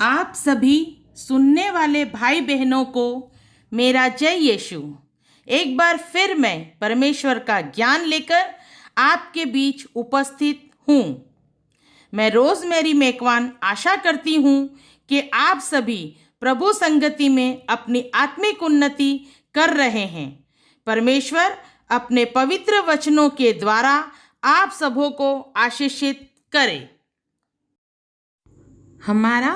आप सभी सुनने वाले भाई बहनों को मेरा जय यीशु। एक बार फिर मैं परमेश्वर का ज्ञान लेकर आपके बीच उपस्थित हूँ। मैं रोज़मेरी मेकवान आशा करती हूँ कि आप सभी प्रभु संगति में अपनी आत्मिक उन्नति कर रहे हैं। परमेश्वर अपने पवित्र वचनों के द्वारा आप सबों को आशीषित करे। हमारा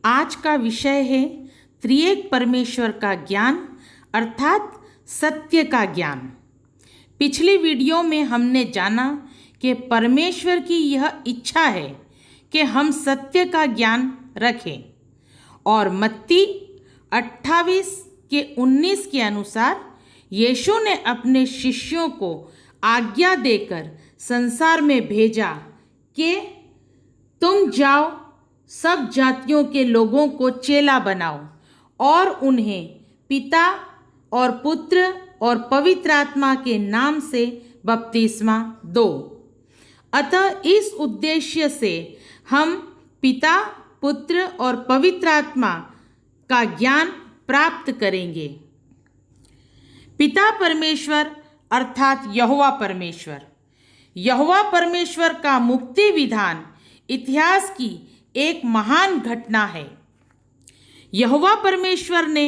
आज का विषय है त्रिएक परमेश्वर का ज्ञान अर्थात सत्य का ज्ञान। पिछली वीडियो में हमने जाना कि परमेश्वर की यह इच्छा है कि हम सत्य का ज्ञान रखें और मत्ती 28:19 के अनुसार यीशु ने अपने शिष्यों को आज्ञा देकर संसार में भेजा कि तुम जाओ, सब जातियों के लोगों को चेला बनाओ और उन्हें पिता और पुत्र और पवित्र आत्मा के नाम से बपतिस्मा दो। अतः इस उद्देश्य से हम पिता, पुत्र और पवित्र आत्मा का ज्ञान प्राप्त करेंगे। पिता परमेश्वर अर्थात यहोवा परमेश्वर। यहोवा परमेश्वर का मुक्ति विधान इतिहास की एक महान घटना है। यहोवा परमेश्वर ने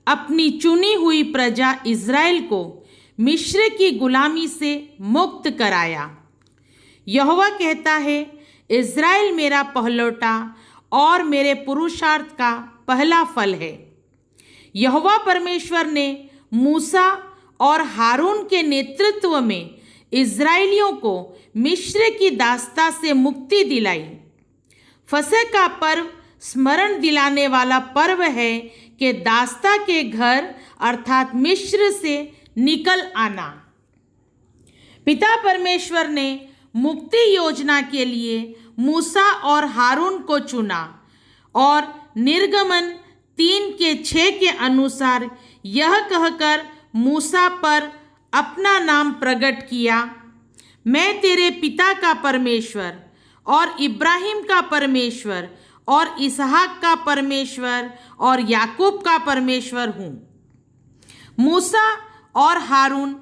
अपनी चुनी हुई प्रजा इज़राइल को मिस्र की गुलामी से मुक्त कराया। यहोवा कहता है, इज़राइल मेरा पहलौठा और मेरे पुरुषार्थ का पहला फल है। यहोवा परमेश्वर ने मूसा और हारून के नेतृत्व में इज़राइलियों को मिस्र की दास्ता से मुक्ति दिलाई। फसह का पर्व स्मरण दिलाने वाला पर्व है कि दास्ता के घर अर्थात मिस्र से निकल आना। पिता परमेश्वर ने मुक्ति योजना के लिए मूसा और हारून को चुना और निर्गमन 3:6 के अनुसार यह कहकर मूसा पर अपना नाम प्रकट किया, मैं तेरे पिता का परमेश्वर और इब्राहिम का परमेश्वर और इसहाक का परमेश्वर और याकूब का परमेश्वर हूँ। मूसा और हारून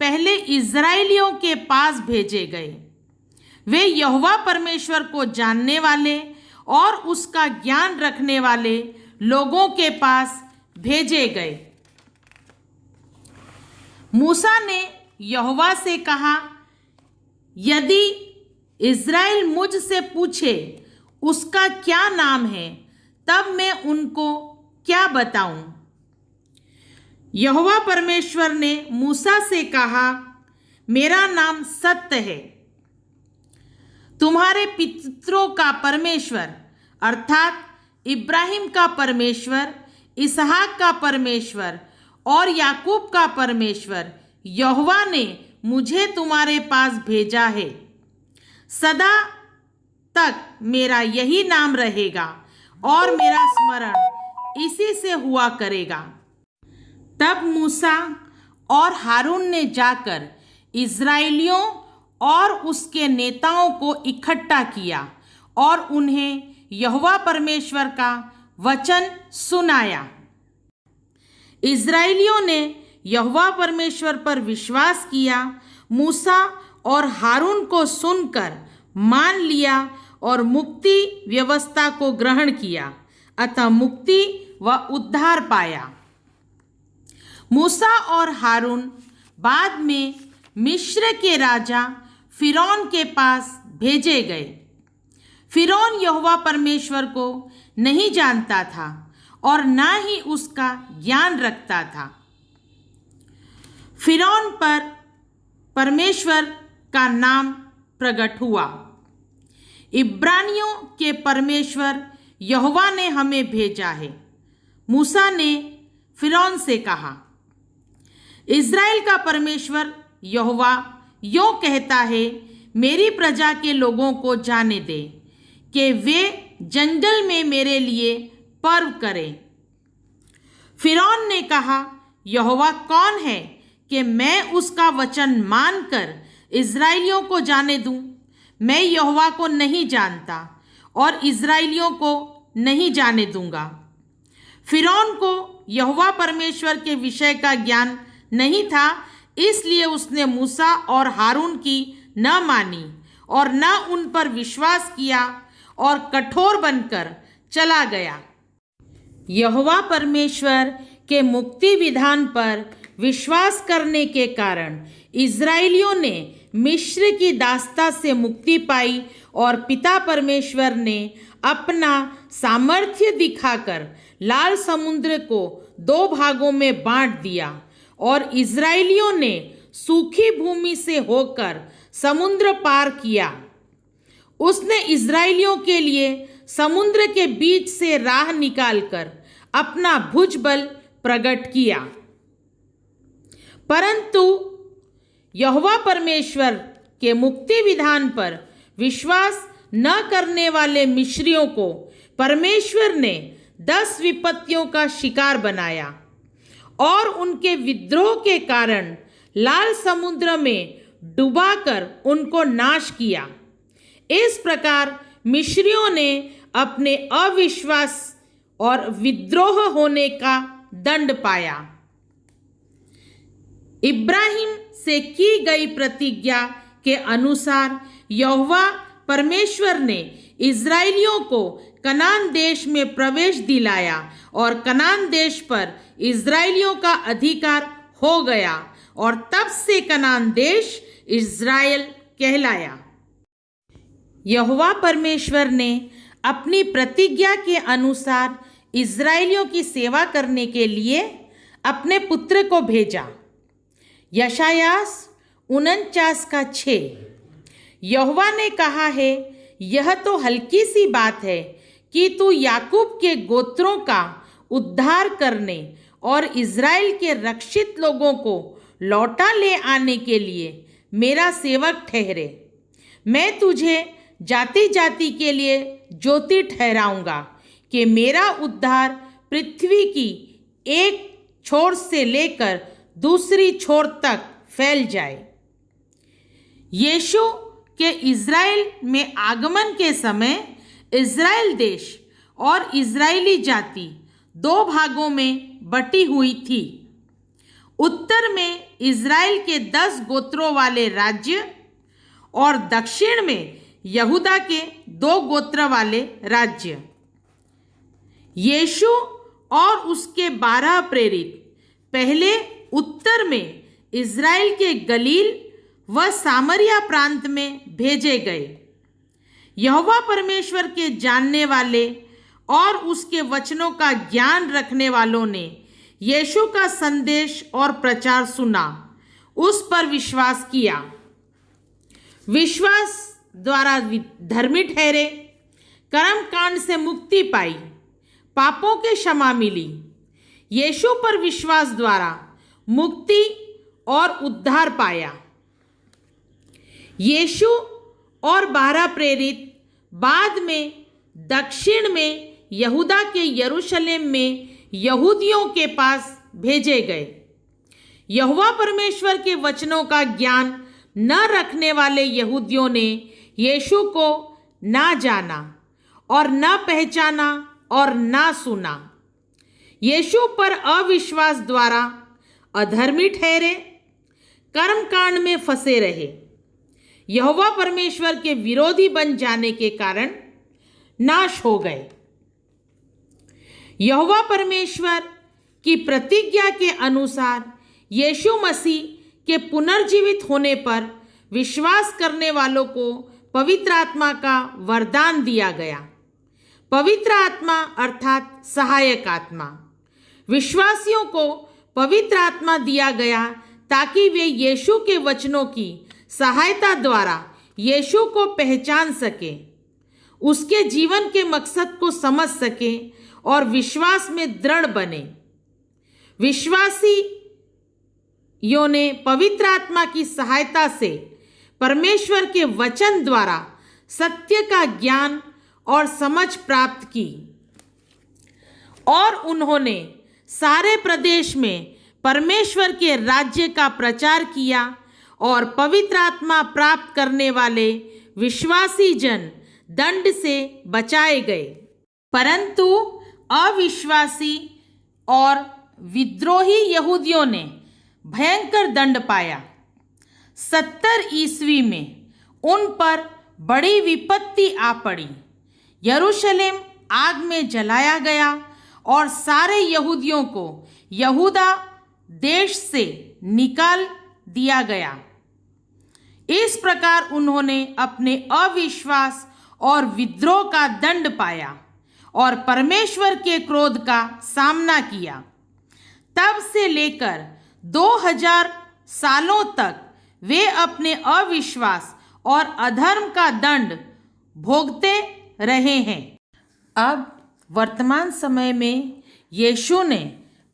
पहले इज़राइलियों के पास भेजे गए। वे यहोवा परमेश्वर को जानने वाले और उसका ज्ञान रखने वाले लोगों के पास भेजे गए। मूसा ने यहोवा से कहा, यदि इज़राइल मुझसे पूछे उसका क्या नाम है, तब मैं उनको क्या बताऊं? यहोवा परमेश्वर ने मूसा से कहा, मेरा नाम सत्य है, तुम्हारे पितरों का परमेश्वर अर्थात इब्राहिम का परमेश्वर, इसहाक का परमेश्वर और याकूब का परमेश्वर यहोवा ने मुझे तुम्हारे पास भेजा है। सदा तक मेरा यही नाम रहेगा और मेरा स्मरण इसी से हुआ करेगा। तब मूसा और हारून ने जाकर इज़राइलियों और उसके नेताओं को इकट्ठा किया और उन्हें यहोवा परमेश्वर का वचन सुनाया। इज़राइलियों ने यहोवा परमेश्वर पर विश्वास किया, मूसा और हारून को सुनकर मान लिया और मुक्ति व्यवस्था को ग्रहण किया, अतः मुक्ति व उद्धार पाया। मूसा और हारून बाद में मिस्र के राजा फिरौन के पास भेजे गए। फिरौन यहोवा परमेश्वर को नहीं जानता था और ना ही उसका ज्ञान रखता था। फिरौन पर परमेश्वर का नाम प्रकट हुआ। इब्रानियों के परमेश्वर यहोवा ने हमें भेजा है। मूसा ने फिरौन से कहा, इज़राइल का परमेश्वर यहोवा यों कहता है, मेरी प्रजा के लोगों को जाने दे कि वे जंगल में मेरे लिए पर्व करें। फिरौन ने कहा, यहोवा कौन है कि मैं उसका वचन मानकर इज़राइलियों को जाने दूं? मैं यहोवा को नहीं जानता और इज़राइलियों को नहीं जाने दूंगा। फिरौन को यहोवा परमेश्वर के विषय का ज्ञान नहीं था, इसलिए उसने मूसा और हारून की न मानी और न उन पर विश्वास किया और कठोर बनकर चला गया। यहोवा परमेश्वर के मुक्ति विधान पर विश्वास करने के कारण इज़राइलियों ने मिस्र की दास्ता से मुक्ति पाई और पिता परमेश्वर ने अपना सामर्थ्य दिखाकर लाल समुद्र को 2 भागों में बांट दिया और इज़राइलियों ने सूखी भूमि से होकर समुद्र पार किया। उसने इज़राइलियों के लिए समुद्र के बीच से राह निकालकर अपना भुजबल प्रकट किया। परंतु यहोवा परमेश्वर के मुक्ति विधान पर विश्वास न करने वाले मिस्रियों को परमेश्वर ने 10 विपत्तियों का शिकार बनाया और उनके विद्रोह के कारण लाल समुद्र में डुबाकर उनको नाश किया। इस प्रकार मिस्रियों ने अपने अविश्वास और विद्रोह होने का दंड पाया। इब्राहिम से की गई प्रतिज्ञा के अनुसार यहोवा परमेश्वर ने इज़राइलियों को कनान देश में प्रवेश दिलाया और कनान देश पर इज़राइलियों का अधिकार हो गया और तब से कनान देश इज़राइल कहलाया। यहोवा परमेश्वर ने अपनी प्रतिज्ञा के अनुसार इज़राइलियों की सेवा करने के लिए अपने पुत्र को भेजा। यशायाह 49:6 यहोवा ने कहा है, यह तो हल्की सी बात है कि तू याकूब के गोत्रों का उद्धार करने और इज़राइल के रक्षित लोगों को लौटा ले आने के लिए मेरा सेवक ठहरे। मैं तुझे जाति जाति के लिए ज्योति ठहराऊंगा कि मेरा उद्धार पृथ्वी की एक छोर से लेकर दूसरी छोर तक फैल जाए। यीशु के इज़राइल में आगमन के समय इज़राइल देश और इज़राइली जाति 2 भागों में बटी हुई थी। उत्तर में इज़राइल के 10 गोत्रों वाले राज्य और दक्षिण में यहूदा के 2 गोत्र वाले राज्य। यीशु और उसके 12 प्रेरित पहले उत्तर में इज़राइल के गलील व सामरिया प्रांत में भेजे गए। यहोवा परमेश्वर के जानने वाले और उसके वचनों का ज्ञान रखने वालों ने यीशु का संदेश और प्रचार सुना, उस पर विश्वास किया। विश्वास द्वारा धर्मी ठहरे, कर्मकांड से मुक्ति पाई, पापों के क्षमा मिली। यीशु पर विश्वास द्वारा मुक्ति और उद्धार पाया। यीशु और 12 प्रेरित बाद में दक्षिण में यहूदा के यरूशलेम में यहूदियों के पास भेजे गए। यहोवा परमेश्वर के वचनों का ज्ञान न रखने वाले यहूदियों ने यीशु को ना जाना और न पहचाना और ना सुना। यीशु पर अविश्वास द्वारा अधर्मी ठहरे, कर्मकांड में फंसे रहे, यहोवा परमेश्वर के विरोधी बन जाने के कारण नाश हो गए। यहोवा परमेश्वर की प्रतिज्ञा के अनुसार यीशु मसीह के पुनर्जीवित होने पर विश्वास करने वालों को पवित्र आत्मा का वरदान दिया गया। पवित्र आत्मा अर्थात सहायक आत्मा। विश्वासियों को पवित्र आत्मा दिया गया ताकि वे यीशु के वचनों की सहायता द्वारा यीशु को पहचान सकें, उसके जीवन के मकसद को समझ सकें और विश्वास में दृढ़ बने। विश्वासियों ने पवित्र आत्मा की सहायता से परमेश्वर के वचन द्वारा सत्य का ज्ञान और समझ प्राप्त की और उन्होंने सारे प्रदेश में परमेश्वर के राज्य का प्रचार किया और पवित्र आत्मा प्राप्त करने वाले विश्वासी जन दंड से बचाए गए। परंतु अविश्वासी और विद्रोही यहूदियों ने भयंकर दंड पाया। 70 ईस्वी में उन पर बड़ी विपत्ति आ पड़ी। यरूशलेम आग में जलाया गया और सारे यहूदियों को यहूदा देश से निकाल दिया गया। इस प्रकार उन्होंने अपने अविश्वास और विद्रोह का दंड पाया और परमेश्वर के क्रोध का सामना किया। तब से लेकर 2000 सालों तक वे अपने अविश्वास और अधर्म का दंड भोगते रहे हैं। अब वर्तमान समय में यीशु ने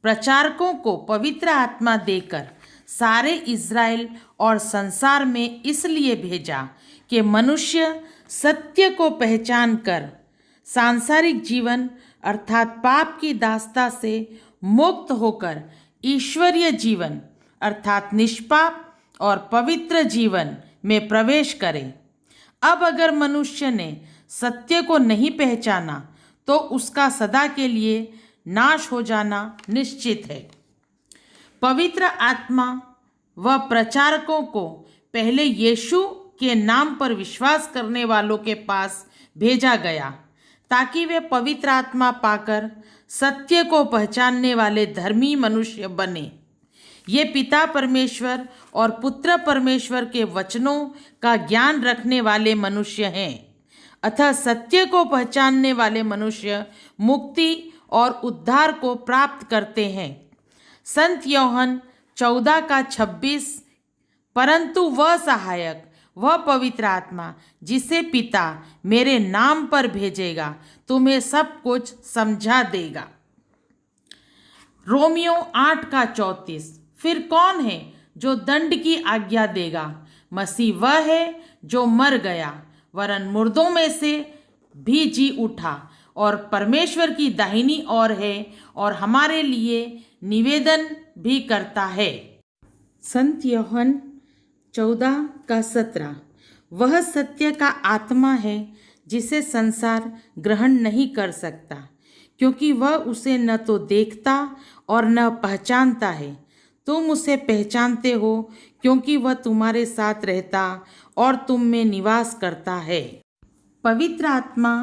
प्रचारकों को पवित्र आत्मा देकर सारे इज़राइल और संसार में इसलिए भेजा कि मनुष्य सत्य को पहचान कर सांसारिक जीवन अर्थात पाप की दासता से मुक्त होकर ईश्वरीय जीवन अर्थात निष्पाप और पवित्र जीवन में प्रवेश करे। अब अगर मनुष्य ने सत्य को नहीं पहचाना तो उसका सदा के लिए नाश हो जाना निश्चित है। पवित्र आत्मा व प्रचारकों को पहले यीशु के नाम पर विश्वास करने वालों के पास भेजा गया ताकि वे पवित्र आत्मा पाकर सत्य को पहचानने वाले धर्मी मनुष्य बने। ये पिता परमेश्वर और पुत्र परमेश्वर के वचनों का ज्ञान रखने वाले मनुष्य हैं। अतः सत्य को पहचानने वाले मनुष्य मुक्ति और उद्धार को प्राप्त करते हैं। संत यूहन्ना 14:26 परंतु वह सहायक वह पवित्र आत्मा जिसे पिता मेरे नाम पर भेजेगा तुम्हें सब कुछ समझा देगा। रोमियो 8:34 फिर कौन है जो दंड की आज्ञा देगा? मसीह वह है जो मर गया वरन मुर्दों में से भी जी उठा और परमेश्वर की दाहिनी ओर है और हमारे लिए निवेदन भी करता है। संत यूहन्ना 14:17 वह सत्य का आत्मा है जिसे संसार ग्रहण नहीं कर सकता क्योंकि वह उसे न तो देखता और न पहचानता है। तुम उसे पहचानते हो क्योंकि वह तुम्हारे साथ रहता और तुम में निवास करता है। पवित्र आत्मा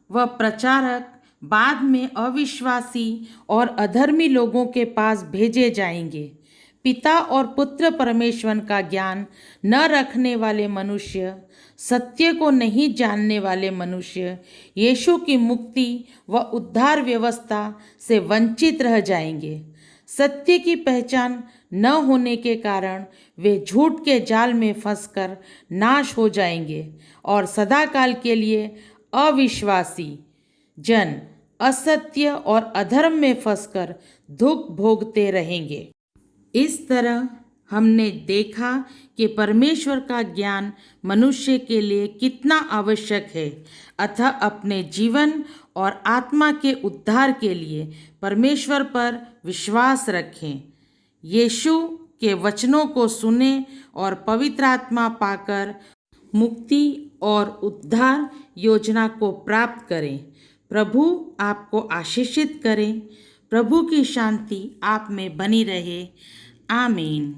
व प्रचारक बाद में अविश्वासी और अधर्मी लोगों के पास भेजे जाएंगे। पिता और पुत्र परमेश्वर का ज्ञान न रखने वाले मनुष्य, सत्य को नहीं जानने वाले मनुष्य यीशु की मुक्ति व उद्धार व्यवस्था से वंचित रह जाएंगे। सत्य की पहचान न होने के कारण वे झूठ के जाल में फंसकर नाश हो जाएंगे और सदाकाल के लिए अविश्वासी जन असत्य और अधर्म में फंसकर दुख भोगते रहेंगे। इस तरह हमने देखा कि परमेश्वर का ज्ञान मनुष्य के लिए कितना आवश्यक है। अतः अपने जीवन और आत्मा के उद्धार के लिए परमेश्वर पर विश्वास रखें, यीशु के वचनों को सुने और पवित्र आत्मा पाकर मुक्ति और उद्धार योजना को प्राप्त करें। प्रभु आपको आशीषित करें। प्रभु की शांति आप में बनी रहे। आमीन।